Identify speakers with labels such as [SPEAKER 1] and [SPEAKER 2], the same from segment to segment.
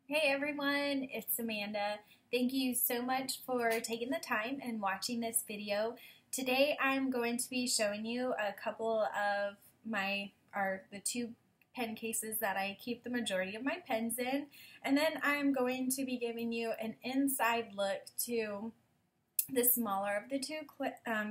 [SPEAKER 1] Hey everyone, it's Amanda. Thank you so much for taking the time and watching this video. Today I'm going to be showing you a couple of the two pen cases that I keep the majority of my pens in, and then I'm going to be giving you an inside look to the smaller of the two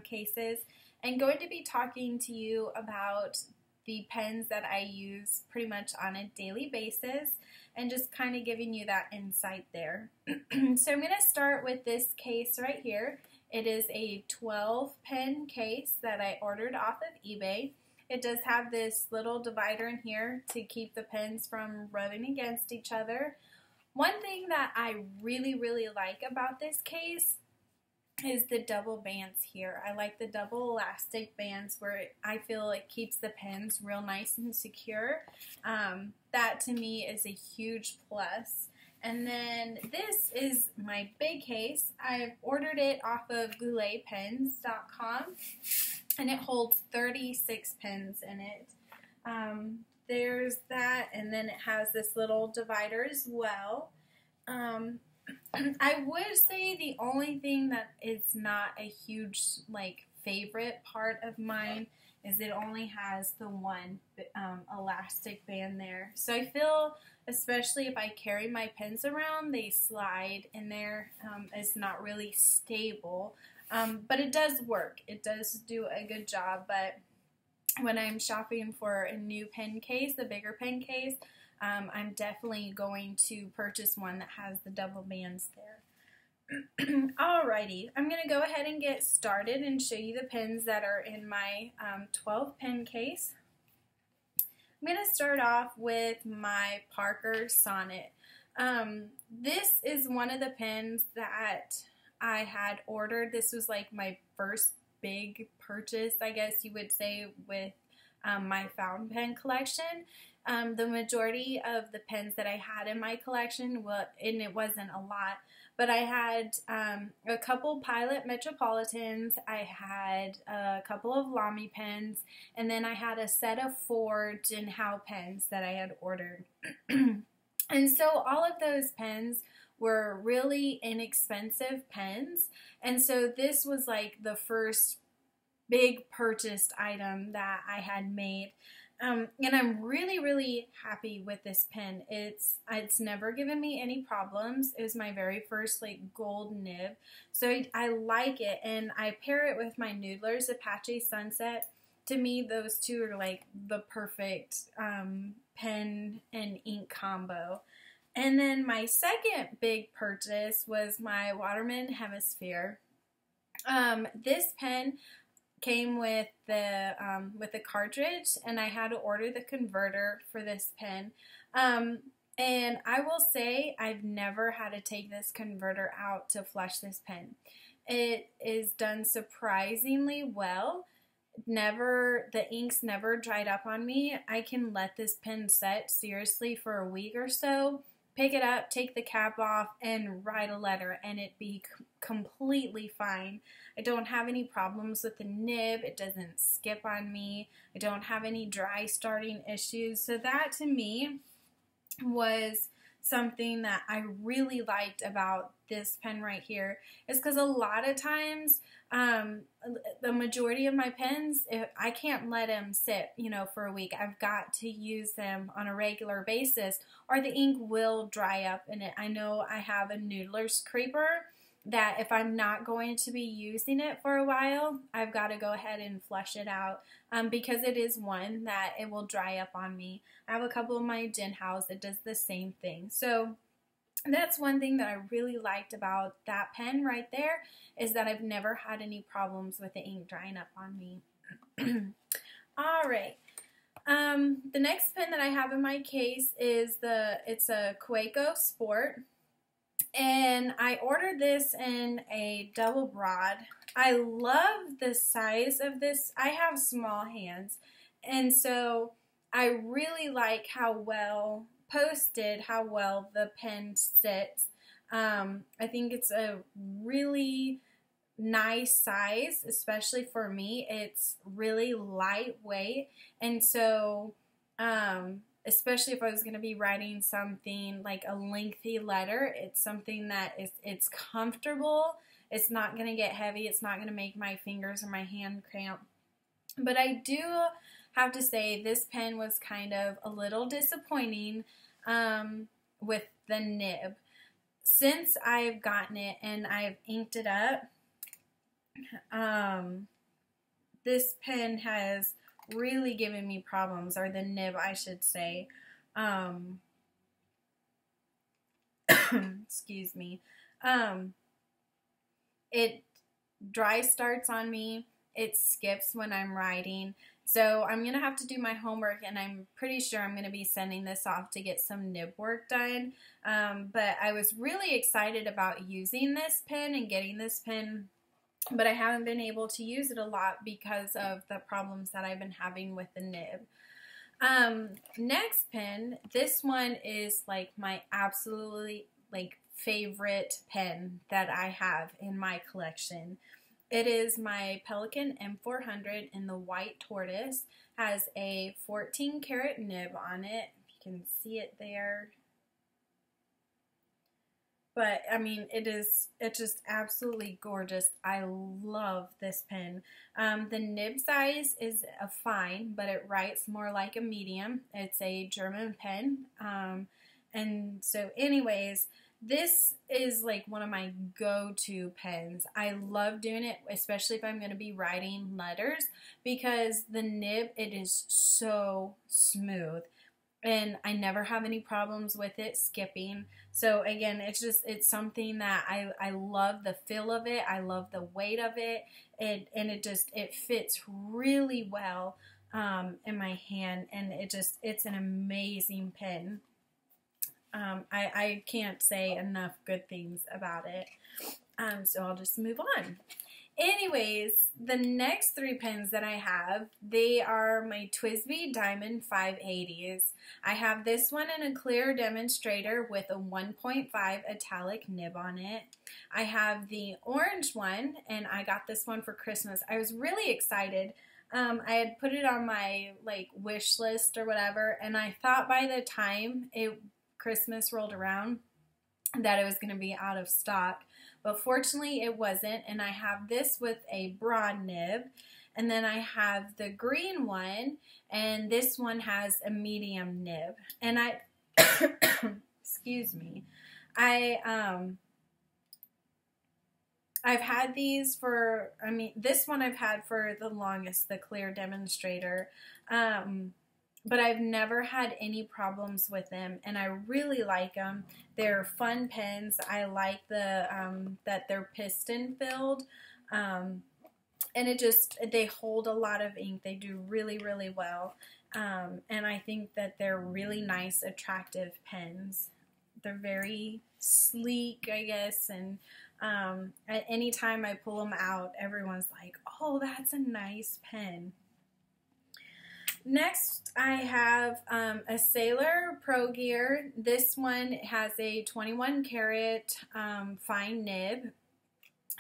[SPEAKER 1] cases and going to be talking to you about the pens that I use pretty much on a daily basis and just kind of giving you that insight there. So I'm going to start with this case right here. It is a 12 pen case that I ordered off of eBay. It does have this little divider in here to keep the pens from rubbing against each other. One thing that I really like about this case is the double bands here. I like the double elastic bands where I feel it keeps the pens real nice and secure. That to me is a huge plus. And then this is my big case. I've ordered it off of gouletpens.com and it holds 36 pens in it. There's that, and then it has this little divider as well. I would say the only thing that is not a huge favorite part of mine is it only has the one elastic band there. So I feel, especially if I carry my pens around, they slide in there. It's not really stable, but it does work. It does do a good job, but when I'm shopping for a new pen case, a bigger pen case, I'm definitely going to purchase one that has the double bands there. Alrighty, I'm going to go ahead and get started and show you the pens that are in my 12 pen case. I'm going to start off with my Parker Sonnet. This is one of the pens that I had ordered. This was like my first big purchase, I guess you would say, with my fountain pen collection. The majority of the pens that I had in my collection, and it wasn't a lot, but I had a couple Pilot Metropolitans, I had a couple of Lamy pens, and then I had a set of 4 Jinhao pens that I had ordered. And so all of those pens were really inexpensive pens, and so this was like the first big purchased item that I had made. And I'm really happy with this pen. It's never given me any problems. It was my very first gold nib, so I like it, and I pair it with my Noodler's Apache Sunset. To me, those two are like the perfect pen and ink combo. And then my second big purchase was my Waterman Hemisphere. This pen came with the cartridge, and I had to order the converter for this pen. And I will say I've never had to take this converter out to flush this pen. It is done surprisingly well. The ink's never dried up on me. I can let this pen set seriously for a week or so, pick it up, take the cap off, and write a letter, and it be completely fine. I don't have any problems with the nib. It doesn't skip on me. I don't have any dry starting issues. So that to me was something that I really liked about this pen right here, is because a lot of times the majority of my pens, I can't let them sit, for a week. I've got to use them on a regular basis or the ink will dry up in it. I know I have a Noodler's Creeper that if I'm not going to be using it for a while, I've got to go ahead and flush it out because it is one that it will dry up on me. I have a couple of my Jinhaos that does the same thing. So that's one thing that I really liked about that pen right there, is that I've never had any problems with the ink drying up on me. Alright. The next pen that I have in my case is it's a Kaweco Sport. And I ordered this in a double broad. I love the size of this. I have small hands, and so I really like how well the pen sits. I think it's a really nice size, especially for me. It's really lightweight, and so especially if I was going to be writing something like a lengthy letter, it's something that it's comfortable. It's not going to get heavy. It's not going to make my fingers or my hand cramp. But I do have to say this pen was kind of a little disappointing with the nib. Since I've gotten it and I've inked it up, this pen has really given me problems, or the nib I should say. Excuse me. It dry starts on me. It skips when I'm writing. So I'm going to have to do my homework, and I'm pretty sure I'm going to be sending this off to get some nib work done. But I was really excited about using this pen and getting this pen, but I haven't been able to use it a lot because of the problems that I've been having with the nib. Next pen, this one is like my absolutely like favorite pen that I have in my collection. It is my Pelikan M400 in the white tortoise. Has a 14 karat nib on it. If you can see it there. But I mean, it's just absolutely gorgeous. I love this pen. The nib size is a fine, but it writes more like a medium. It's a German pen. And so anyways, this is like one of my go-to pens. I love doing it, especially if I'm going to be writing letters, because the nib, it is so smooth. And I never have any problems with it skipping. So again, it's something that I love the feel of it. I love the weight of it. And it fits really well in my hand. And it's an amazing pen. I can't say enough good things about it. So I'll just move on. Anyways, the next three pens that I have, they are my TWSBI Diamond 580s. I have this one in a clear demonstrator with a 1.5 italic nib on it. I have the orange one, and I got this one for Christmas. I was really excited. I had put it on my like wish list or whatever, and I thought by the time Christmas rolled around that it was going to be out of stock. But fortunately it wasn't, and I have this with a broad nib, and then I have the green one, and this one has a medium nib. And I excuse me, I've had these for, this one I've had for the longest, the clear demonstrator, but I've never had any problems with them, and I really like them. They're fun pens. I like that they're piston filled, and they hold a lot of ink. They do really, really well, and I think that they're really nice, attractive pens. They're very sleek, I guess, and at any time I pull them out, everyone's like, "Oh, that's a nice pen." Next, I have a Sailor Pro Gear. This one has a 21 karat fine nib,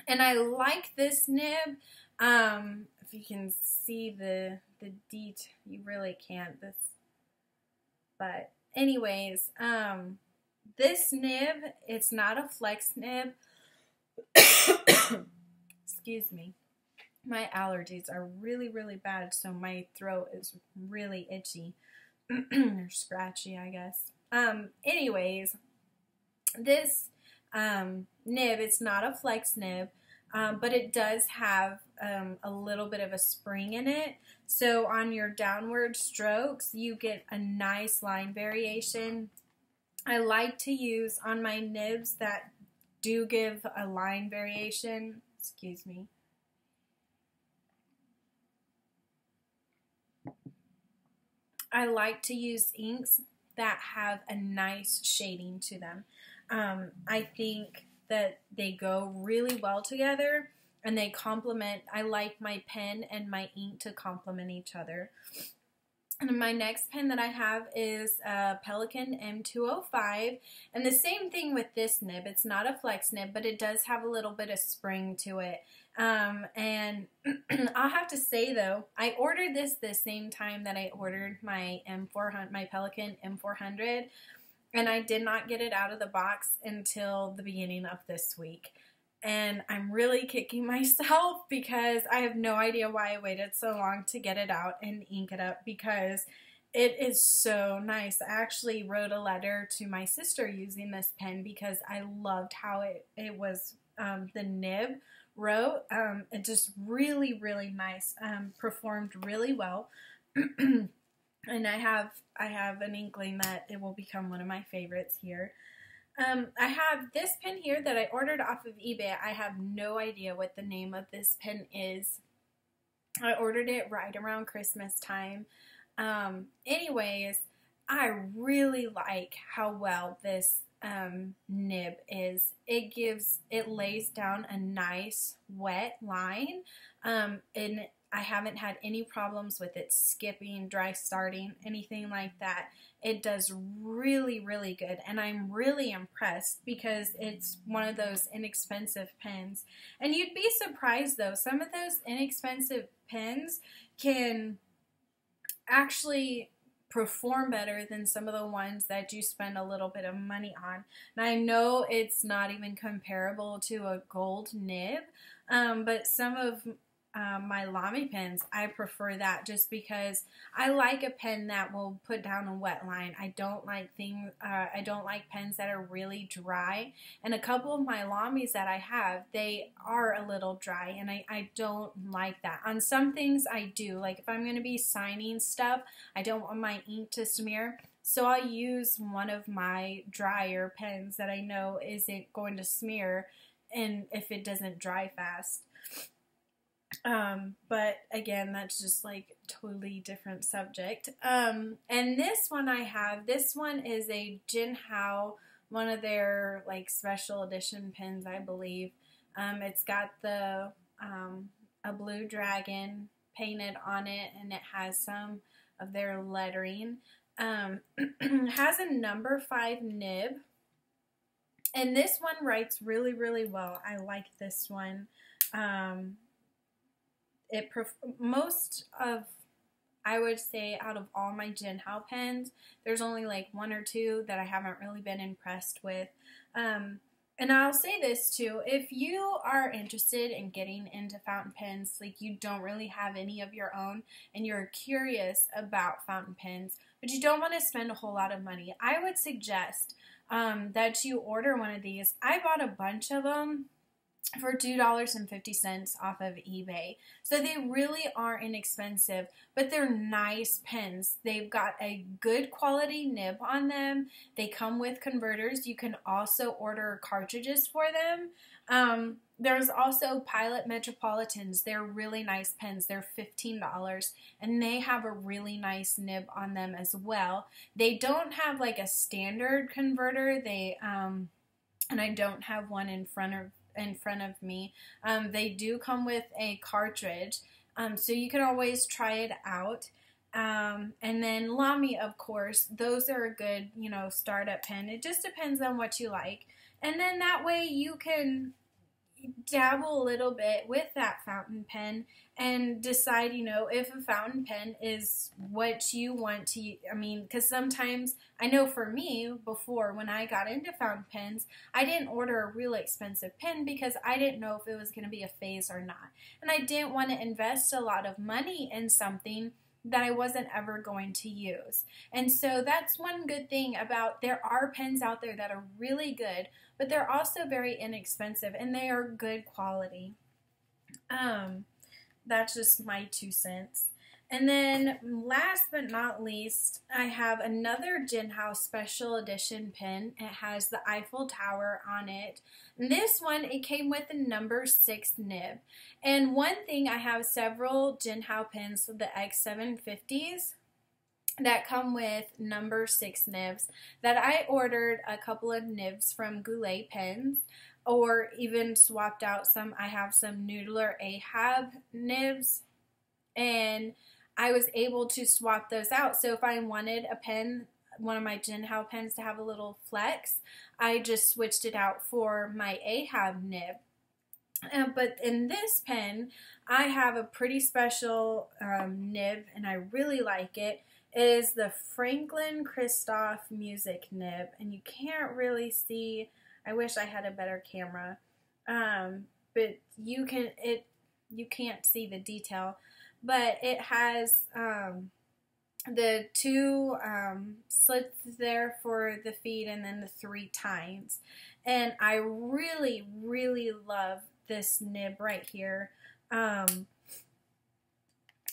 [SPEAKER 1] and I like this nib. If you can see the detail, you really can't. But anyways, this nib, it's not a flex nib. Excuse me. My allergies are really, really bad, so my throat is really itchy or scratchy, I guess. Anyways, this nib, it's not a flex nib, but it does have a little bit of a spring in it. So on your downward strokes, you get a nice line variation. I like to use on my nibs that do give a line variation. Excuse me. I like to use inks that have a nice shading to them. I think that they go really well together, and they complement. I like my pen and my ink to complement each other. And my next pen that I have is a Pelikan M205, and the same thing with this nib. It's not a flex nib, but it does have a little bit of spring to it. And I'll have to say though, I ordered this the same time that I ordered my M400, my Pelikan M400, and I did not get it out of the box until the beginning of this week. And I'm really kicking myself because I have no idea why I waited so long to get it out and ink it up, because it is so nice. I actually wrote a letter to my sister using this pen because I loved how it was, the nib wrote. It just really, really nice, performed really well. And I have an inkling that it will become one of my favorites here. I have this pen here that I ordered off of eBay. I have no idea what the name of this pen is. I ordered it right around Christmas time. Anyways, I really like how well this nib is. It lays down a nice wet line, and I haven't had any problems with it skipping, dry starting, anything like that. It does really, really good, and I'm really impressed because it's one of those inexpensive pens. And you'd be surprised though, some of those inexpensive pens can actually perform better than some of the ones that you spend a little bit of money on. And I know it's not even comparable to a gold nib, but some of my Lamy pens, I prefer that just because I like a pen that will put down a wet line. I don't like pens that are really dry, and a couple of my Lamys that I have, they are a little dry, and I don't like that. On some things I do, like if I'm going to be signing stuff, I don't want my ink to smear, so I'll use one of my drier pens that I know isn't going to smear, and if it doesn't dry fast. But again, that's just like totally different subject. And this one this one is a Jinhao, one of their like special edition pens, I believe. It's got a blue dragon painted on it, and it has some of their lettering. Has a number 5 nib, and this one writes really, really well. I like this one. I would say out of all my Jinhao pens, there's only like 1 or 2 that I haven't really been impressed with. And I'll say this too, if you are interested in getting into fountain pens, like you don't really have any of your own and you're curious about fountain pens, but you don't want to spend a whole lot of money, I would suggest that you order one of these. I bought a bunch of them for $2.50 off of eBay. So they really are inexpensive, but they're nice pens. They've got a good quality nib on them. They come with converters. You can also order cartridges for them. There's also Pilot Metropolitans. They're really nice pens. They're $15, and they have a really nice nib on them as well. They don't have like a standard converter. And I don't have one in front of me. They do come with a cartridge, so you can always try it out. And then Lamy, of course, those are a good, startup pen. It just depends on what you like. And then that way you can dabble a little bit with that fountain pen and decide, if a fountain pen is what you want to, because sometimes, I know for me, before, when I got into fountain pens, I didn't order a really expensive pen because I didn't know if it was going to be a phase or not. And I didn't want to invest a lot of money in something that I wasn't ever going to use. And so that's one good thing about, there are pens out there that are really good, but they're also very inexpensive and they are good quality. That's just my 2 cents. And then last but not least, I have another Jinhao special edition pen. It has the Eiffel Tower on it. And this one, it came with a number 6 nib. And one thing, I have several Jinhao pens, the X750s, that come with number 6 nibs that I ordered a couple of nibs from Goulet Pens, or even swapped out some. I have some Noodler Ahab nibs, and I was able to swap those out. So if I wanted a pen, one of my Jinhao pens, to have a little flex, I just switched it out for my Ahab nib. But in this pen, I have a pretty special nib, and I really like it. It is the Franklin Christoph Music nib, and you can't really see. I wish I had a better camera, but you can't see the detail. But it has the two slits there for the feed, and then the 3 tines. And I really, really love this nib right here. One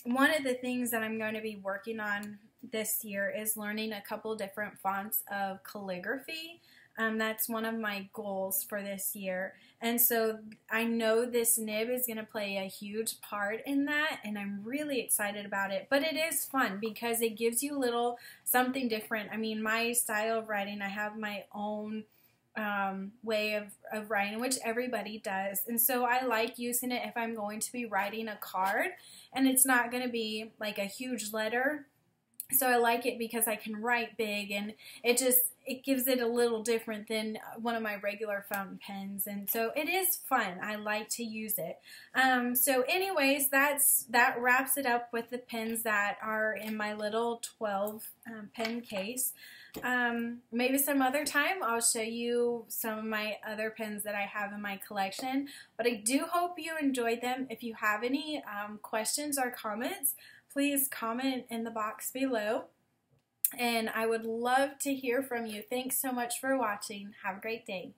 [SPEAKER 1] of the things that I'm going to be working on this year is learning a couple different fonts of calligraphy. That's one of my goals for this year. And so I know this nib is going to play a huge part in that, and I'm really excited about it. But it is fun because it gives you a little something different. I mean, my style of writing, I have my own way of writing, which everybody does. And so I like using it if I'm going to be writing a card and it's not going to be like a huge letter. So I like it because I can write big, and it gives it a little different than one of my regular fountain pens, and so it is fun. I like to use it. So anyways, that wraps it up with the pens that are in my little 12 pen case. Maybe some other time I'll show you some of my other pens that I have in my collection, but I do hope you enjoyed them. If you have any questions or comments, please comment in the box below, and I would love to hear from you. Thanks so much for watching. Have a great day.